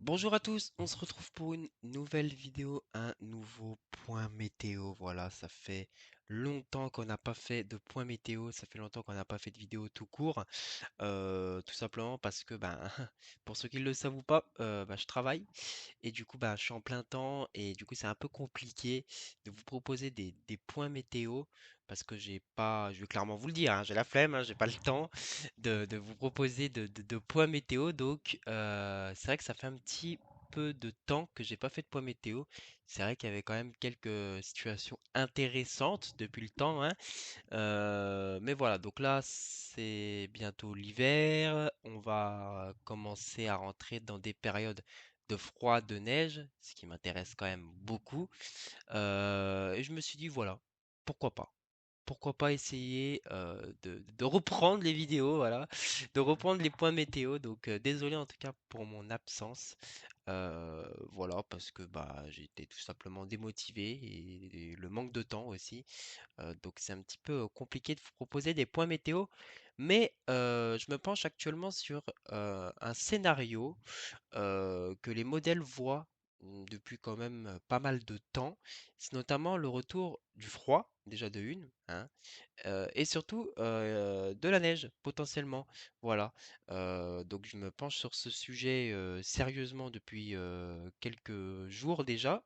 Bonjour à tous, on se retrouve pour une nouvelle vidéo, un nouveau point météo. Voilà, ça fait longtemps qu'on n'a pas fait de point météo, ça fait longtemps qu'on n'a pas fait de vidéo tout court. Tout simplement parce que, ben, pour ceux qui ne le savent ou pas, ben, je travaille et du coup, ben, je suis en plein temps et du coup, c'est un peu compliqué de vous proposer des points météo parce que j'ai pas, je vais clairement vous le dire, hein, j'ai la flemme, hein, j'ai pas le temps de vous proposer de points météo. Donc, c'est vrai que ça fait un petit peu de temps que j'ai pas fait de points météo. C'est vrai qu'il y avait quand même quelques situations intéressantes depuis le temps, hein. Mais voilà, donc là, c'est bientôt l'hiver. On va commencer à rentrer dans des périodes de froid, de neige, ce qui m'intéresse quand même beaucoup. Et je me suis dit, voilà, pourquoi pas? Pourquoi pas essayer de reprendre les vidéos, voilà, de reprendre les points météo. Donc, désolé en tout cas pour mon absence. Voilà, parce que bah, j'étais tout simplement démotivé et le manque de temps aussi. Donc c'est un petit peu compliqué de vous proposer des points météo, mais je me penche actuellement sur un scénario que les modèles voient depuis quand même pas mal de temps. C'est notamment le retour du froid, déjà de une, hein, et surtout de la neige potentiellement. Voilà. Donc je me penche sur ce sujet sérieusement depuis quelques jours déjà.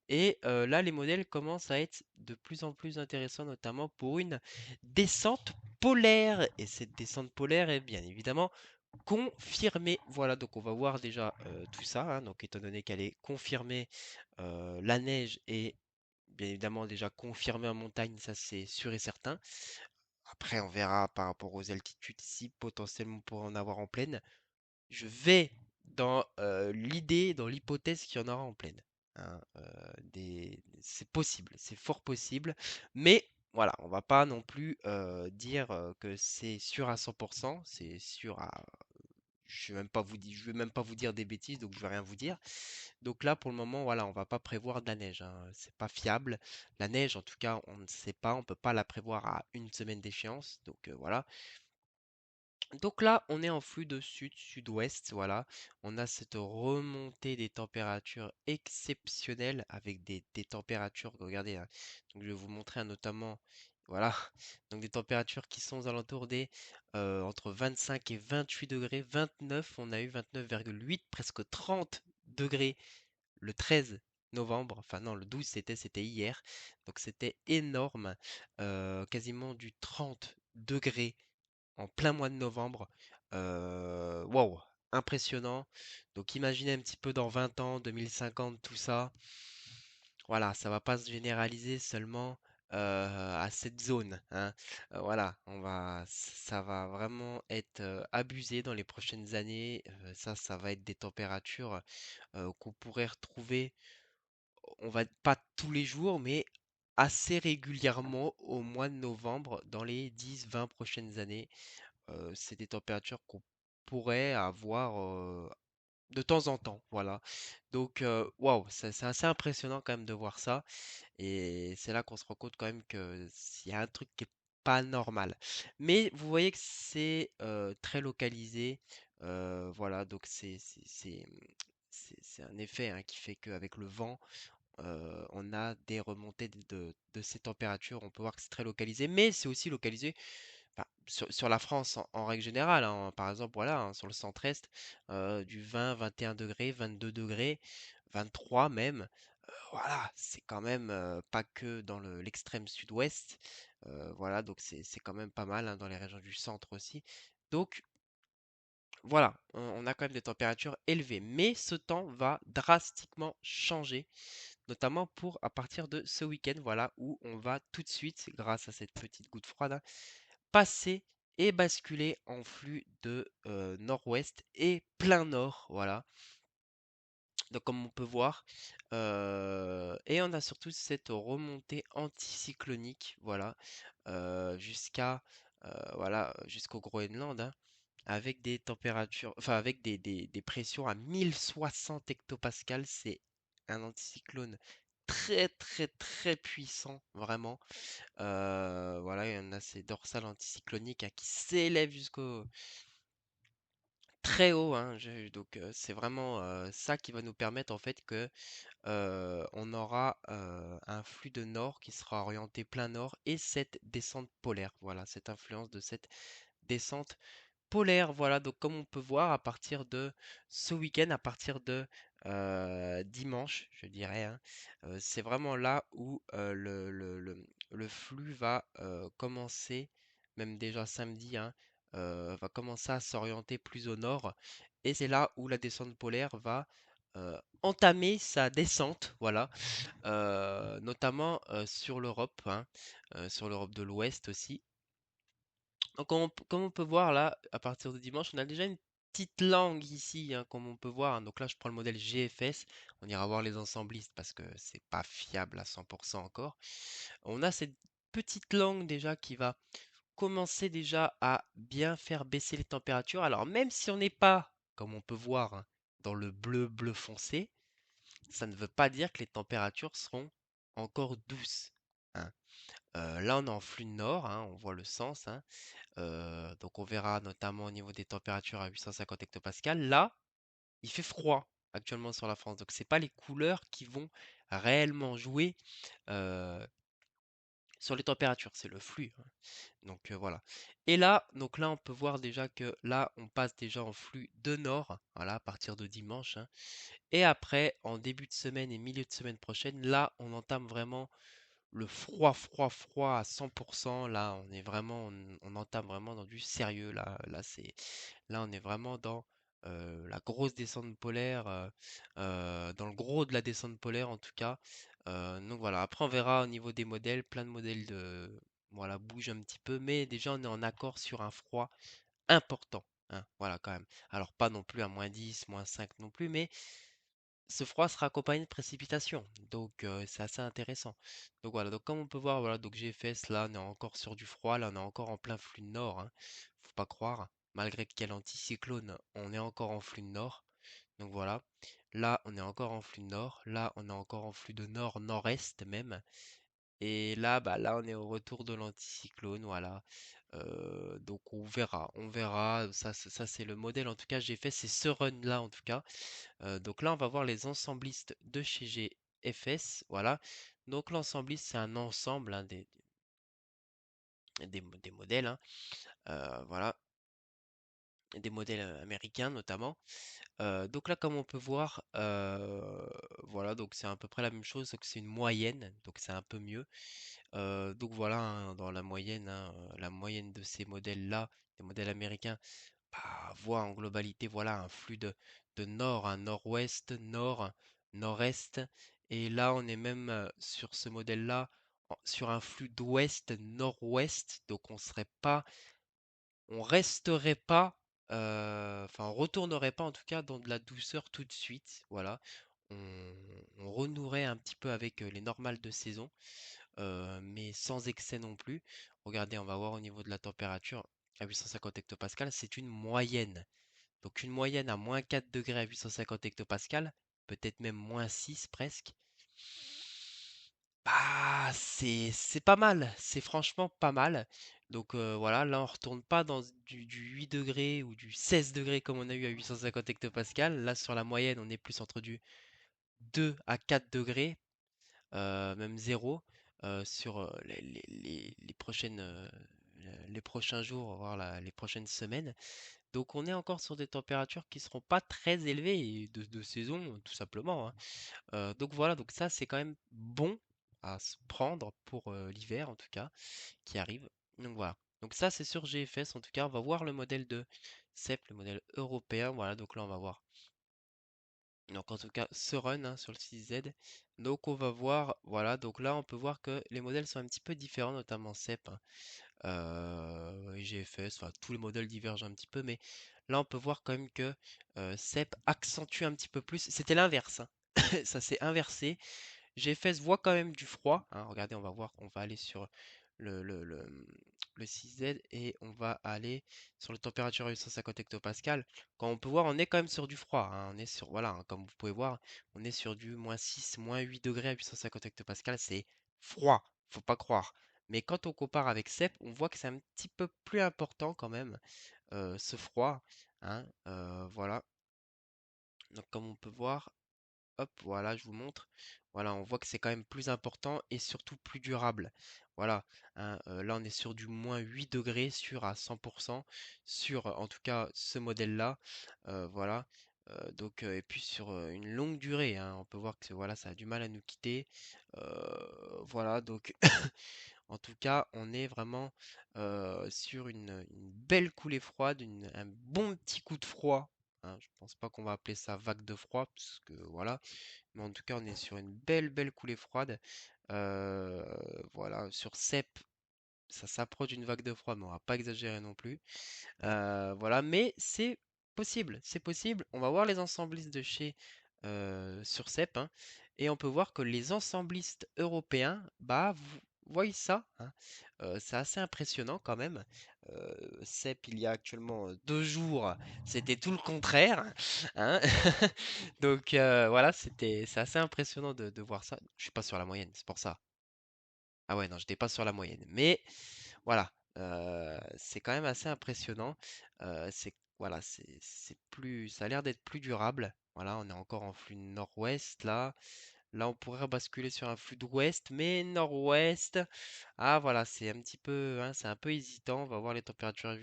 Et là, les modèles commencent à être de plus en plus intéressants, notamment pour une descente polaire. Et cette descente polaire est bien évidemment confirmée. Voilà, donc on va voir déjà tout ça, hein. Donc étant donné qu'elle est confirmée, la neige est bien évidemment déjà confirmée en montagne, ça c'est sûr et certain. Après, on verra par rapport aux altitudes si potentiellement on pourrait en avoir en plaine. Je vais dans l'idée, dans l'hypothèse qu'il y en aura en pleine, hein. C'est possible, c'est fort possible, mais voilà, on va pas non plus dire que c'est sûr à 100%, c'est sûr à... je vais même pas vous dire des bêtises, donc je vais rien vous dire. Donc là, pour le moment, voilà, on va pas prévoir de la neige, hein, c'est pas fiable. La neige, en tout cas, on ne sait pas, on peut pas la prévoir à une semaine d'échéance, donc voilà. Donc là, on est en flux de sud-sud-ouest, voilà. On a cette remontée des températures exceptionnelles avec des températures, regardez, hein. Donc je vais vous montrer, hein, notamment, voilà, donc des températures qui sont aux alentours des entre 25 et 28 degrés, 29, on a eu 29,8, presque 30 degrés le 13 novembre, enfin non, le 12 c'était hier, donc c'était énorme, quasiment du 30 degrés en plein mois de novembre. Waouh, impressionnant. Donc imaginez un petit peu dans 20 ans, 2050, tout ça. Voilà, ça va pas se généraliser seulement à cette zone, hein. Voilà, ça va vraiment être abusé dans les prochaines années. Ça va être des températures qu'on pourrait retrouver, on va pas tous les jours, mais assez régulièrement au mois de novembre dans les 10-20 prochaines années. C'est des températures qu'on pourrait avoir de temps en temps, voilà. Donc, waouh, c'est assez impressionnant quand même de voir ça. Et c'est là qu'on se rend compte quand même que s'il y a un truc qui est pas normal. Mais vous voyez que c'est très localisé. Voilà, donc c'est un effet, hein, qui fait qu'avec le vent, on a des remontées de ces températures. On peut voir que c'est très localisé, mais c'est aussi localisé, enfin, sur la France en règle générale, hein. Par exemple, voilà, hein, sur le centre-est, du 20, 21 degrés, 22 degrés, 23 même. Voilà, c'est quand même pas que dans l'extrême sud-ouest. Voilà, donc c'est quand même pas mal, hein, dans les régions du centre aussi. Donc voilà, on a quand même des températures élevées, mais ce temps va drastiquement changer, notamment pour à partir de ce week-end, voilà, où on va tout de suite, grâce à cette petite goutte froide, hein, passer et basculer en flux de nord-ouest et plein nord, voilà. Donc comme on peut voir, et on a surtout cette remontée anticyclonique, voilà, jusqu'à voilà, jusqu'au Groenland, hein, avec des températures, enfin avec des pressions à 1060 hectopascales. C'est un anticyclone très très très puissant, vraiment. Voilà, il y en a ces dorsales anticycloniques, hein, qui s'élèvent très haut, hein, donc c'est vraiment ça qui va nous permettre en fait que on aura un flux de nord qui sera orienté plein nord et cette descente polaire. Voilà, cette influence de cette descente polaire. Voilà, donc comme on peut voir à partir de ce week-end, à partir de dimanche, je dirais, hein, c'est vraiment là où le flux va commencer, même déjà samedi, hein, va commencer à s'orienter plus au nord. Et c'est là où la descente polaire va entamer sa descente, voilà, notamment sur l'Europe, hein, sur l'Europe de l'Ouest aussi. Donc, comme on peut voir là, à partir de dimanche, on a déjà une petite langue ici, hein, comme on peut voir, hein. Donc là, je prends le modèle GFS. On ira voir les ensemblistes parce que c'est pas fiable à 100% encore. On a cette petite langue déjà qui va commencer déjà à bien faire baisser les températures. Alors, même si on n'est pas, comme on peut voir, hein, dans le bleu bleu foncé, ça ne veut pas dire que les températures seront encore douces, hein. Là, on est en flux nord, hein, on voit le sens, hein. Donc on verra notamment au niveau des températures à 850 hectopascales. Là, il fait froid actuellement sur la France. Donc c'est pas les couleurs qui vont réellement jouer euh, sur les températures, c'est le flux, hein. Donc voilà. Et là, on peut voir déjà que là, on passe déjà en flux de nord, voilà, à partir de dimanche, hein. Et après, en début de semaine et milieu de semaine prochaine, là, on entame vraiment le froid, froid, froid à 100%. Là, on est vraiment, on entame vraiment dans du sérieux. Là, on est vraiment dans la grosse descente polaire, dans le gros de la descente polaire en tout cas. Donc voilà. Après, on verra au niveau des modèles, plein de modèles voilà, bougent un petit peu, mais déjà, on est en accord sur un froid important, hein, voilà, quand même. Alors, pas non plus à -10, -5 non plus, mais ce froid sera accompagné de précipitations, donc c'est assez intéressant. Donc voilà, donc comme on peut voir, voilà, donc GFS, là, on est encore sur du froid, là, on est encore en plein flux de nord, hein, faut pas croire. Malgré qu'il y a l'anticyclone, on est encore en flux de nord. Donc voilà, là, on est encore en flux de nord, là, on est encore en flux de nord-nord-est même. Et là, bah là, on est au retour de l'anticyclone, voilà. Donc on verra. Ça c'est le modèle. En tout cas, j'ai fait c'est ce run-là en tout cas. Donc là, on va voir les ensemblistes de chez GFS. Voilà. Donc l'ensembliste, c'est un ensemble, hein, des modèles, hein, voilà, des modèles américains notamment. Donc là, comme on peut voir, voilà, donc c'est à peu près la même chose, donc c'est une moyenne, donc c'est un peu mieux. Donc voilà, hein, dans la moyenne, hein, la moyenne de ces modèles-là, des modèles américains, bah, voit en globalité, voilà, un flux de nord à nord-ouest, nord, nord-est. Et là, on est même sur ce modèle-là, sur un flux d'ouest, nord-ouest. Donc on resterait pas, enfin, on retournerait pas en tout cas dans de la douceur tout de suite. Voilà. On renouerait un petit peu avec les normales de saison, mais sans excès non plus. Regardez, on va voir au niveau de la température à 850 hectopascales, c'est une moyenne. Donc une moyenne à -4 degrés à 850 hectopascales, peut-être même -6 presque. Bah, c'est pas mal, c'est franchement pas mal. Donc voilà, là on retourne pas dans du 8 degrés ou du 16 degrés comme on a eu à 850 hectopascales. Là sur la moyenne, on est plus entre du 2 à 4 degrés, même zéro, sur les prochaines, les prochains jours, voire les prochaines semaines. Donc on est encore sur des températures qui seront pas très élevées et de saison tout simplement, hein. Donc voilà, donc ça c'est quand même bon à se prendre pour l'hiver en tout cas qui arrive. Donc voilà. Donc ça c'est sur GFS en tout cas. On va voir le modèle de CEP, le modèle européen. Voilà, donc là on va voir. Donc en tout cas ce run, hein, sur le 6Z. Donc on va voir, voilà, donc là on peut voir que les modèles sont un petit peu différents, notamment CEP, hein, et GFS, enfin tous les modèles divergent un petit peu, mais là on peut voir quand même que CEP accentue un petit peu plus. C'était l'inverse, hein. Ça s'est inversé. GFS voit quand même du froid, hein. Regardez, on va voir, on va aller sur le, le, le, le 6Z et on va aller sur la température à 850 hectopascales. Quand on peut voir, on est quand même sur du froid, hein. On est sur, voilà, hein, comme vous pouvez voir, on est sur du -6, -8 degrés à 850 hectopascales. C'est froid, faut pas croire. Mais quand on compare avec CEP, on voit que c'est un petit peu plus important quand même, ce froid. hein, voilà. Donc comme on peut voir, hop, voilà, je vous montre. Voilà, on voit que c'est quand même plus important et surtout plus durable. Voilà, hein, là on est sur du -8 degrés, sûr à 100%, sur en tout cas ce modèle-là. Voilà. Donc, et puis sur une longue durée, hein, on peut voir que voilà, ça a du mal à nous quitter. Voilà, donc en tout cas, on est vraiment sur une belle coulée froide, un bon petit coup de froid, hein. Je pense pas qu'on va appeler ça vague de froid, parce que voilà. Mais en tout cas, on est sur une belle coulée froide. Euh, voilà, sur Cep, ça s'approche d'une vague de froid, mais on va pas exagérer non plus. Voilà, mais c'est possible. On va voir les ensemblistes de chez sur CEP, hein, et on peut voir que les ensemblistes européens, bah, vous voyez ça, hein, c'est assez impressionnant quand même. CEP, il y a actuellement 2 jours, c'était tout le contraire, hein. Donc voilà, c'est assez impressionnant de voir ça. Je suis pas sur la moyenne, c'est pour ça. Ah ouais, non, j'étais pas sur la moyenne. Mais voilà, c'est quand même assez impressionnant. Voilà, c'est plus, ça a l'air d'être plus durable. Voilà, on est encore en flux nord-ouest là. Là, on pourrait basculer sur un flux d'ouest, mais nord-ouest. Ah voilà, c'est un petit peu, hein, c'est un peu hésitant. On va voir les températures à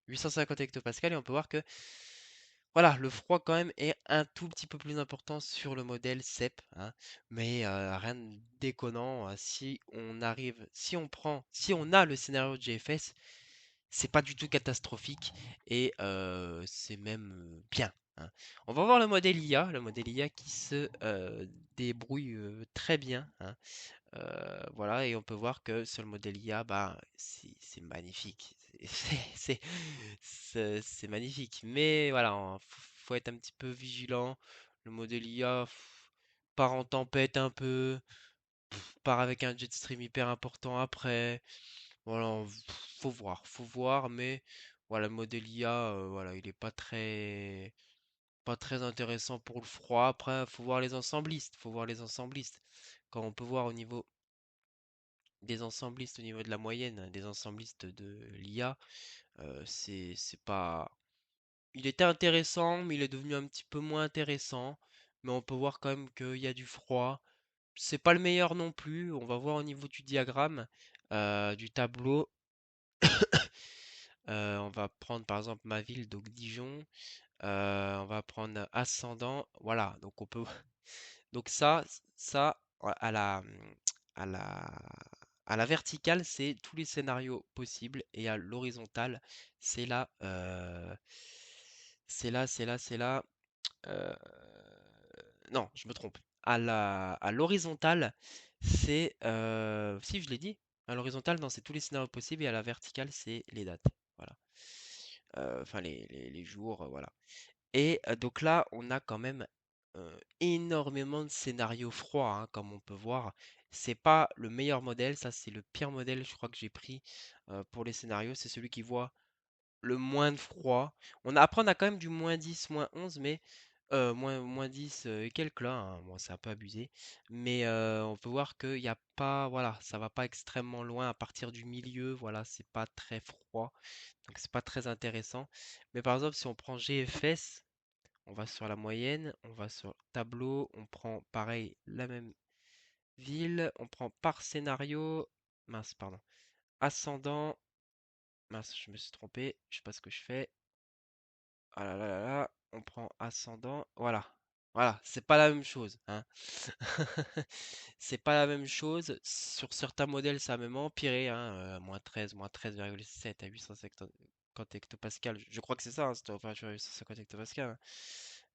850 hectopascales et on peut voir que voilà, le froid quand même est un tout petit peu plus important sur le modèle CEP, hein, mais rien de déconnant. Si on a le scénario de GFS, c'est pas du tout catastrophique et c'est même bien, hein. On va voir le modèle IA qui se débrouille très bien, hein. Voilà, et on peut voir que sur le modèle IA, bah, c'est magnifique. C'est magnifique. Mais voilà, faut être un petit peu vigilant. Le modèle IA part en tempête un peu, part avec un jet stream hyper important après. Voilà, faut voir, mais voilà, le modèle IA, voilà, il est pas très intéressant pour le froid. Après, faut voir les ensemblistes, faut voir les ensemblistes. Quand on peut voir au niveau des ensemblistes, au niveau de la moyenne, des ensemblistes de l'IA, c'est pas. Il était intéressant, mais il est devenu un petit peu moins intéressant. Mais on peut voir quand même qu'il y a du froid. C'est pas le meilleur non plus. On va voir au niveau du diagramme, du tableau. On va prendre par exemple ma ville, donc Dijon. On va prendre ascendant. Voilà, donc on peut. Donc ça, à à la, à la verticale, c'est tous les scénarios possibles, et à l'horizontale, c'est là, c'est là. euh, non, je me trompe. À l'horizontale, c'est, si je l'ai dit, à l'horizontale, non, c'est tous les scénarios possibles, et à la verticale, c'est les dates. Voilà. Enfin, les jours, voilà. Et donc là, on a quand même énormément de scénarios froids, hein, comme on peut voir. C'est pas le meilleur modèle, ça c'est le pire modèle, je crois que j'ai pris pour les scénarios. C'est celui qui voit le moins de froid. Après, on a quand même du -10, -11, mais moins 10 et quelques là, hein. Bon, c'est un peu abusé. Mais on peut voir qu'il n'y a pas, voilà, ça va pas extrêmement loin à partir du milieu. Voilà, c'est pas très froid, donc c'est pas très intéressant. Mais par exemple, si on prend GFS, on va sur la moyenne, on va sur tableau, on prend pareil la même ville, on prend par scénario, mince, pardon, ascendant, mince, je me suis trompé, je sais pas ce que je fais. Ah là là là là, on prend ascendant, voilà, voilà, c'est pas la même chose, hein. C'est pas la même chose. Sur certains modèles, ça a même empiré, hein, -13, -13,7 à 850 hectopascales. Je crois que c'est ça, hein, cette température à 850 hectopascales, hein.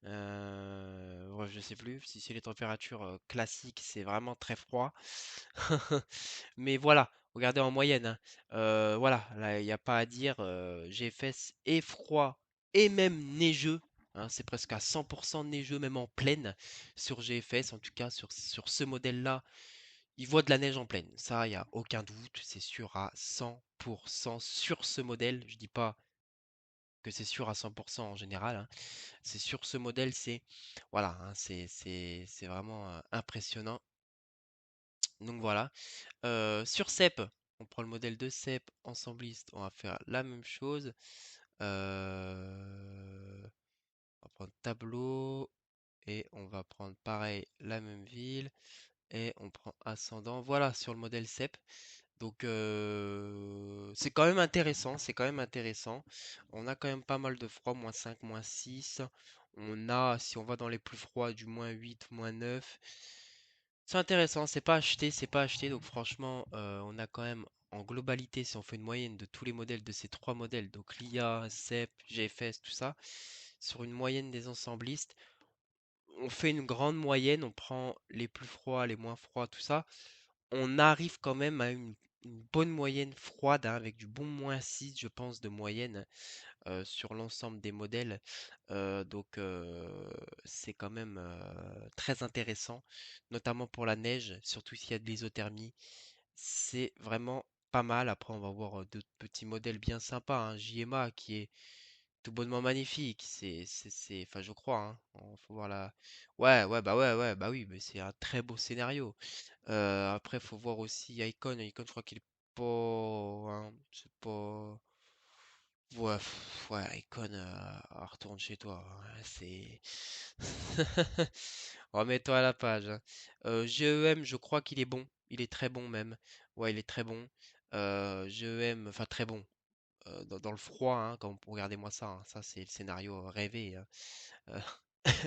Ouais, je sais plus. Si c'est les températures classiques, c'est vraiment très froid. Mais voilà, regardez en moyenne, hein. Voilà, là, il n'y a pas à dire. GFS est froid et même neigeux, hein. C'est presque à 100% neigeux, même en plaine sur GFS. En tout cas, sur ce modèle-là, il voit de la neige en plaine. Ça, il n'y a aucun doute. C'est sûr à 100% sur ce modèle. Je dis pas que c'est sûr à 100% en général, hein. C'est sur ce modèle, voilà, hein, c'est vraiment impressionnant. Donc voilà. Sur CEP, on prend le modèle de CEP ensembliste, on va faire la même chose. On va prendre tableau et on va prendre pareil la même ville et on prend ascendant. Voilà sur le modèle CEP. Donc c'est quand même intéressant, c'est quand même intéressant. On a quand même pas mal de froid, -5, -6. On a, si on va dans les plus froids, du -8, -9. C'est intéressant, c'est pas acheté. Donc franchement, on a quand même en globalité, si on fait une moyenne de tous les modèles de ces trois modèles, donc l'IA, CEP, GFS, tout ça, sur une moyenne des ensemblistes, on fait une grande moyenne, on prend les plus froids, les moins froids, tout ça. On arrive quand même à une bonne moyenne froide, hein, avec du bon -6, je pense, de moyenne sur l'ensemble des modèles. C'est quand même très intéressant, notamment pour la neige, surtout s'il y a de l'isothermie. C'est vraiment pas mal. Après, on va voir d'autres petits modèles bien sympas, hein. JMA qui est tout bonnement magnifique. Enfin, je crois, hein. Faut voir la. Ouais, bah oui, mais c'est un très beau scénario. Après, faut voir aussi Icon. Icon, je crois qu'il est pas, hein, c'est pas. Ouais, ouais, Icon, retourne chez toi, hein, c'est. Remets-toi à la page, hein. GEM, je crois qu'il est bon. Il est très bon même. Ouais, il est très bon. GEM, enfin très bon. Dans le froid, hein, quand regardez-moi ça, hein, ça c'est le scénario rêvé, hein. Euh,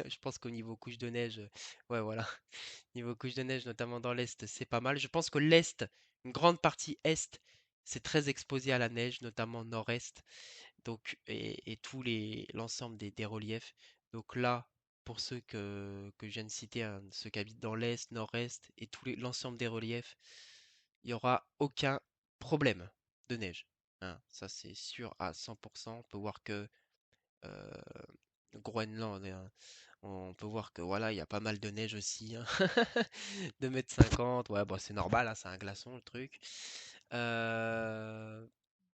je pense qu'au niveau couche de neige, ouais voilà, niveau couche de neige, notamment dans l'Est, c'est pas mal. Je pense que l'Est, une grande partie Est, c'est très exposé à la neige, notamment Nord-Est, donc et l'ensemble des reliefs. Donc là, pour ceux que je viens de citer, hein, ceux qui habitent dans l'Est, Nord-Est et l'ensemble des reliefs, il n'y aura aucun problème de neige, hein. Ça c'est sûr à 100%. On peut voir que euh, Groenland, hein, on peut voir que voilà, il y a pas mal de neige aussi, hein. 2,50 m, ouais, bon, c'est normal, hein, c'est un glaçon le truc. Euh,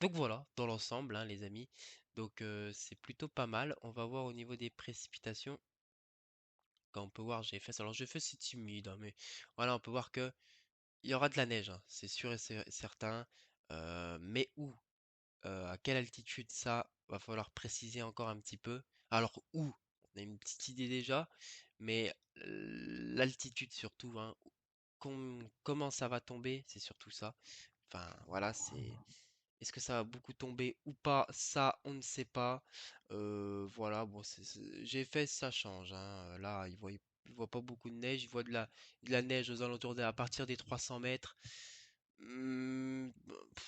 Donc voilà, dans l'ensemble, hein, les amis. Donc c'est plutôt pas mal. On va voir au niveau des précipitations. Quand on peut voir GFS. Alors GFS c'est timide, hein, mais voilà, on peut voir que il y aura de la neige, hein, c'est sûr et certain. Mais où? À quelle altitude? Ça va falloir préciser encore un petit peu. Alors où? On a une petite idée déjà, mais l'altitude surtout, hein. Comment ça va tomber? C'est surtout ça. Enfin voilà, c'est. Est-ce que ça va beaucoup tomber ou pas? Ça, on ne sait pas. Voilà, bon, j'ai fait, ça change, hein. Là, il voit pas beaucoup de neige. Il voit de la neige aux alentours à partir des 300 mètres.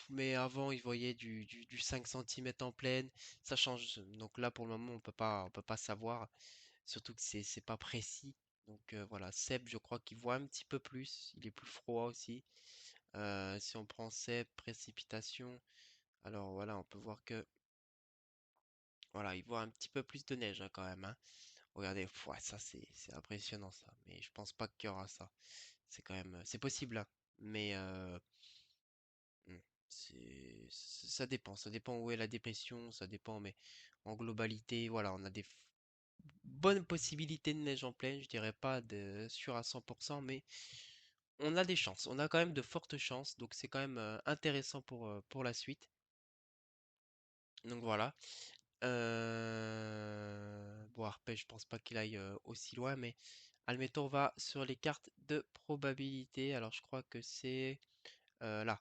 Mais avant, il voyait du 5 centimètres en pleine. Ça change. Donc là, pour le moment, on peut pas savoir. Surtout que c'est pas précis. Donc voilà, Seb, je crois qu'il voit un petit peu plus. Il est plus froid aussi. Si on prend Seb, précipitation. Alors voilà, on peut voir que voilà, il voit un petit peu plus de neige, hein, quand même, hein. Regardez, ouais, ça c'est impressionnant ça, mais je pense pas qu'il y aura ça. C'est quand même c'est possible, hein, mais hmm, ça dépend où est la dépression, ça dépend, mais en globalité, voilà, on a des bonnes possibilités de neige en pleine, je dirais pas de sûr à 100%, mais on a des chances, on a quand même de fortes chances, donc c'est quand même intéressant pour la suite. Donc voilà. Bon, Arpège, je pense pas qu'il aille aussi loin, mais admettons, on va sur les cartes de probabilité. Alors, je crois que c'est là.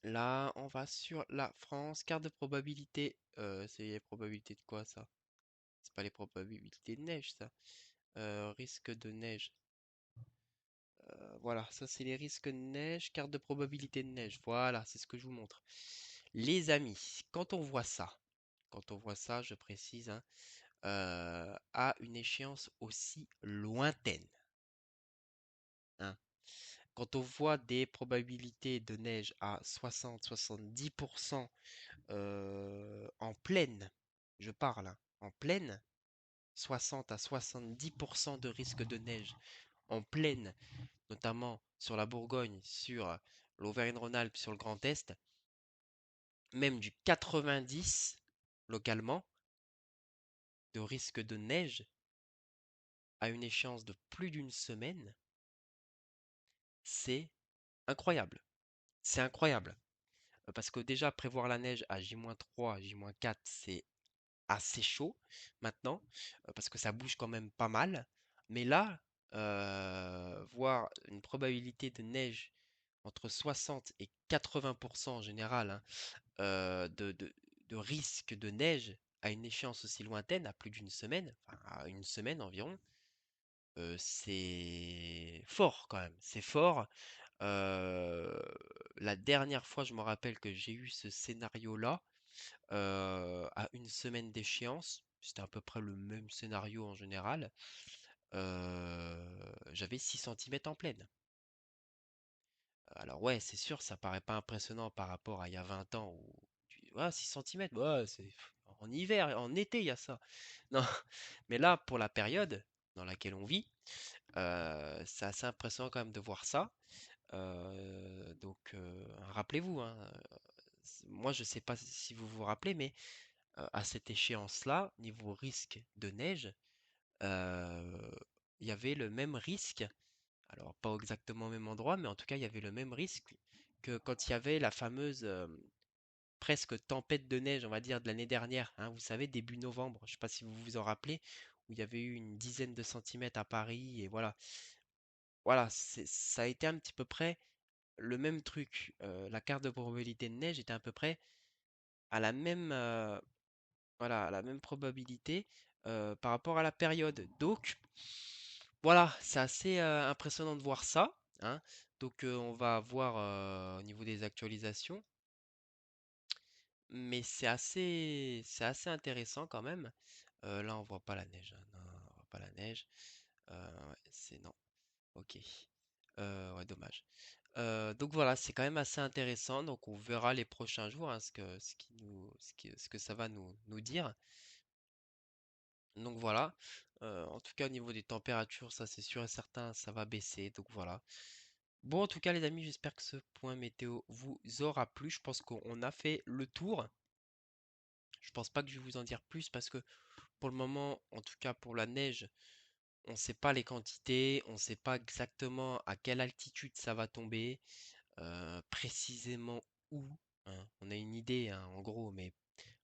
Là, on va sur la France. Carte de probabilité. C'est les probabilités de quoi, ça? C'est pas les probabilités de neige, ça. Risque de neige. Voilà, ça, c'est les risques de neige. Carte de probabilité de neige. Voilà, c'est ce que je vous montre. Les amis, quand on voit ça, je précise, hein, à une échéance aussi lointaine, hein. Quand on voit des probabilités de neige à 60-70% en pleine, je parle, hein, en pleine, 60 à 70% de risque de neige en pleine, notamment sur la Bourgogne, sur l'Auvergne-Rhône-Alpes, sur le Grand Est, même du 90 localement de risque de neige à une échéance de plus d'une semaine, c'est incroyable. C'est incroyable. parce que déjà prévoir la neige à J-3, J-4, c'est assez chaud maintenant, parce que ça bouge quand même pas mal. Mais là, voir une probabilité de neige entre 60 et 80% en général, hein, de risque de neige à une échéance aussi lointaine, à plus d'une semaine, enfin à une semaine environ, c'est fort quand même. C'est fort. Euh, la dernière fois, je me rappelle que j'ai eu ce scénario-là à une semaine d'échéance. C'était à peu près le même scénario en général. J'avais 6 centimètres en pleine. Alors ouais, c'est sûr, ça paraît pas impressionnant par rapport à il y a 20 ans où ouais, 6 centimètres, ouais, c'est en hiver, en été, il y a ça. Non, mais là, pour la période dans laquelle on vit, c'est assez impressionnant quand même de voir ça. Rappelez-vous, hein, moi je sais pas si vous vous rappelez, mais à cette échéance-là, niveau risque de neige, euh, il y avait le même risque, alors pas exactement au même endroit, mais en tout cas il y avait le même risque que quand il y avait la fameuse presque tempête de neige, on va dire, de l'année dernière, hein, vous savez, début novembre, je sais pas si vous vous en rappelez, où il y avait eu une dizaine de centimètres à Paris, et voilà. Voilà, ça a été un petit peu près le même truc. La carte de probabilité de neige était à peu près à la même, voilà, à la même probabilité par rapport à la période. Donc, voilà, c'est assez impressionnant de voir ça, hein. Donc, on va voir au niveau des actualisations, mais c'est assez intéressant quand même. Là, on voit pas la neige, hein. Non, on voit pas la neige. Ouais, c'est non. Ok. Ouais, dommage. Donc voilà, c'est quand même assez intéressant. Donc on verra les prochains jours, hein, ce que ça va nous dire. Donc voilà. En tout cas, au niveau des températures, ça c'est sûr et certain, ça va baisser. Donc voilà. Bon, en tout cas, les amis, j'espère que ce point météo vous aura plu. Je pense qu'on a fait le tour. Je pense pas que je vais vous en dire plus parce que pour le moment, en tout cas pour la neige, on ne sait pas les quantités, on ne sait pas exactement à quelle altitude ça va tomber. Précisément où, hein. On a une idée, hein, en gros, mais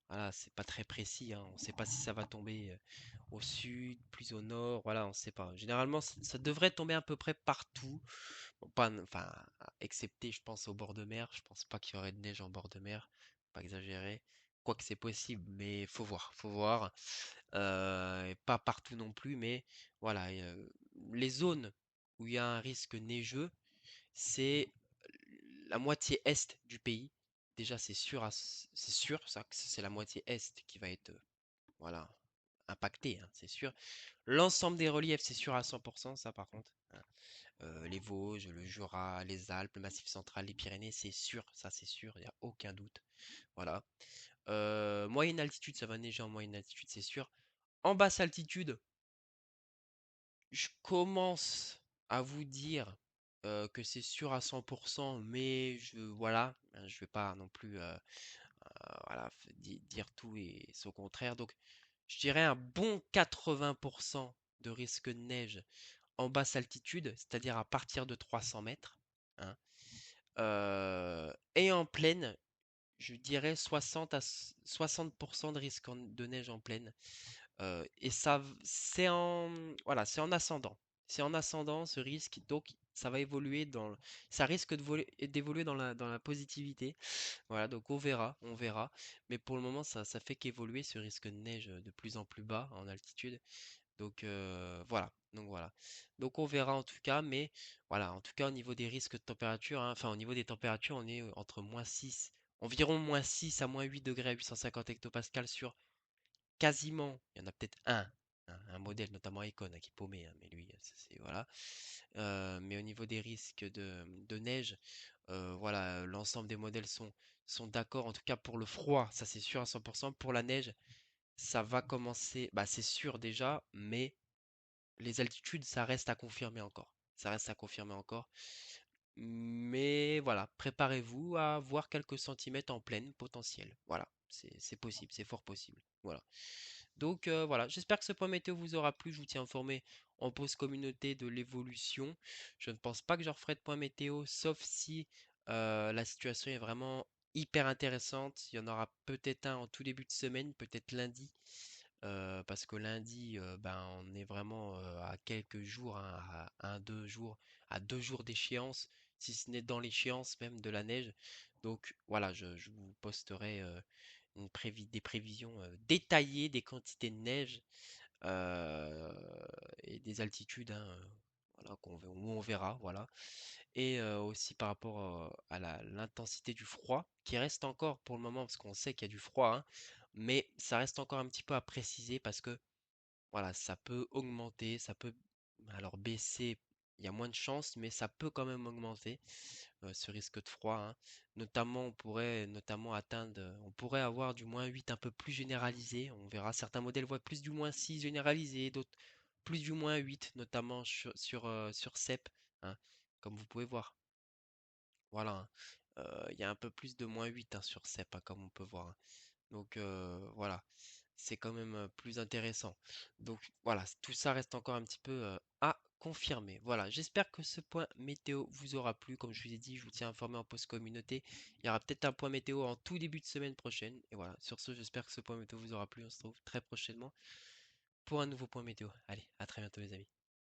voilà, c'est pas très précis, hein. On ne sait pas si ça va tomber au sud, plus au nord, voilà, on ne sait pas. Généralement, ça devrait tomber à peu près partout. Bon, pas, enfin, excepté, je pense, au bord de mer. Je pense pas qu'il y aurait de neige en bord de mer, pas exagérer. Quoique c'est possible, mais faut voir, faut voir. Et pas partout non plus, mais voilà, les zones où il y a un risque neigeux, c'est la moitié est du pays. Déjà, c'est sûr ça, que c'est la moitié est qui va être voilà, impactée, hein, c'est sûr. L'ensemble des reliefs, c'est sûr à 100%, ça par contre, hein. Les Vosges, le Jura, les Alpes, le Massif central, les Pyrénées, c'est sûr, ça c'est sûr, il n'y a aucun doute. Voilà. Moyenne altitude, ça va neiger en moyenne altitude, c'est sûr. En basse altitude, je commence à vous dire que c'est sûr à 100%, mais voilà, hein, je vais pas non plus voilà, dire tout et son contraire. Donc, je dirais un bon 80% de risque de neige en basse altitude, c'est-à-dire à partir de 300 mètres, hein. Et en plaine, je dirais 60% de risque de neige en plaine. Et ça, voilà, c'est en ascendant. C'est en ascendant ce risque, donc ça va évoluer ça risque d'évoluer dans la positivité. Voilà, donc on verra, on verra. Mais pour le moment, ça fait qu'évoluer ce risque de neige de plus en plus bas en altitude. Donc voilà, donc voilà. Donc on verra en tout cas, mais voilà, en tout cas au niveau des risques de température, hein, enfin au niveau des températures, on est entre -6, environ -6 à -8 degrés à 850 hectopascales sur quasiment, il y en a peut-être un modèle, notamment Icon, hein, qui est paumé, hein, mais lui, c'est voilà. Mais au niveau des risques de neige, voilà, l'ensemble des modèles sont d'accord, en tout cas pour le froid, ça c'est sûr à 100%. Pour la neige, ça va commencer, bah c'est sûr déjà, mais les altitudes, ça reste à confirmer encore. Ça reste à confirmer encore. Mais voilà, préparez-vous à voir quelques centimètres en pleine potentiel. Voilà, c'est possible, c'est fort possible. Voilà. Donc voilà, j'espère que ce point météo vous aura plu. Je vous tiens informé en pause communauté de l'évolution. Je ne pense pas que je referai de point météo, sauf si la situation est vraiment hyper intéressantes. Il y en aura peut-être un en tout début de semaine, peut-être lundi. Parce que lundi, ben, on est vraiment à quelques jours, hein, à 2 jours, à 2 jours d'échéance, si ce n'est dans l'échéance même de la neige. Donc voilà, je vous posterai des prévisions détaillées des quantités de neige et des altitudes, hein, voilà, où on verra, voilà. Et aussi par rapport à l'intensité du froid, qui reste encore pour le moment, parce qu'on sait qu'il y a du froid, hein, mais ça reste encore un petit peu à préciser parce que voilà, ça peut augmenter, ça peut alors baisser, il y a moins de chances, mais ça peut quand même augmenter ce risque de froid, hein. Notamment, on pourrait notamment on pourrait avoir du -8 un peu plus généralisé. On verra certains modèles voient plus du -6 généralisé, d'autres plus du -8, notamment sur CEP, hein, comme vous pouvez voir. Voilà, hein. Il y a un peu plus de -8 hein, sur CEP, hein, comme on peut voir, hein. Donc voilà, c'est quand même plus intéressant. Donc voilà, tout ça reste encore un petit peu à confirmer. Voilà, j'espère que ce point météo vous aura plu. Comme je vous ai dit, je vous tiens informé en post communauté. Il y aura peut-être un point météo en tout début de semaine prochaine. Et voilà, sur ce, j'espère que ce point météo vous aura plu. On se retrouve très prochainement pour un nouveau point météo. Allez, à très bientôt les amis.